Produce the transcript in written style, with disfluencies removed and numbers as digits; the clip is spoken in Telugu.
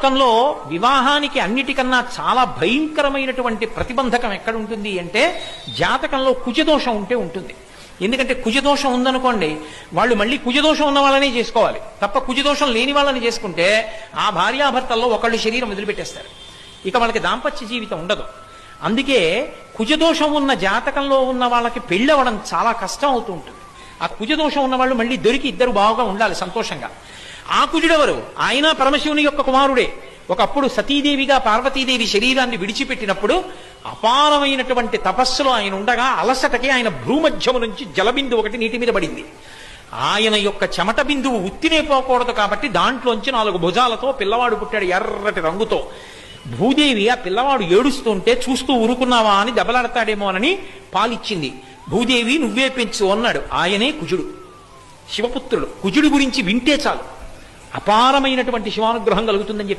లోకంలో వివాహానికి అన్నిటికన్నా చాలా భయంకరమైనటువంటి ప్రతిబంధకం ఎక్కడ ఉంటుంది అంటే జాతకంలో కుజదోషం ఉంటే ఉంటుంది. ఎందుకంటే కుజదోషం ఉందనుకోండి, వాళ్ళు మళ్ళీ కుజదోషం ఉన్న వాళ్ళనే చేసుకోవాలి తప్ప కుజదోషం లేని వాళ్ళని చేసుకుంటే ఆ భార్యాభర్తల్లో ఒకళ్ళు శరీరం వదిలిపెట్టేస్తారు, ఇక వాళ్ళకి దాంపత్య జీవితం ఉండదు. అందుకే కుజదోషం ఉన్న జాతకంలో ఉన్న వాళ్ళకి పెళ్ళవడం చాలా కష్టం అవుతూ ఉంటుంది. ఆ కుజదోషం ఉన్న వాళ్ళు మళ్ళీ దొరికి ఇద్దరు బాగా ఉండాలి సంతోషంగా. ఆ కుజుడెవరు? ఆయన పరమశివుని యొక్క కుమారుడే. ఒకప్పుడు సతీదేవిగా పార్వతీదేవి శరీరాన్ని విడిచిపెట్టినప్పుడు అపారమైనటువంటి తపస్సులో ఆయన ఉండగా అలసటకి ఆయన భ్రూమధ్యము నుంచి జలబిందు ఒకటి నీటి మీద పడింది. ఆయన యొక్క చెమట బిందువు ఉత్తినే పోకూడదు కాబట్టి దాంట్లోంచి 4 భుజాలతో పిల్లవాడు పుట్టాడు, ఎర్రటి రంగుతో. భూదేవి ఆ పిల్లవాడు ఏడుస్తుంటే చూస్తూ ఊరుకున్నావా అని దెబ్బలాడతాడేమోనని పాలిచ్చింది. భూదేవి నువ్వే పెంచు అన్నాడు. ఆయనే కుజుడు, శివపుత్రుడు. కుజుడి గురించి వింటే చాలు అపారమైనటువంటి శివానుగ్రహం కలుగుతుందని చెప్పి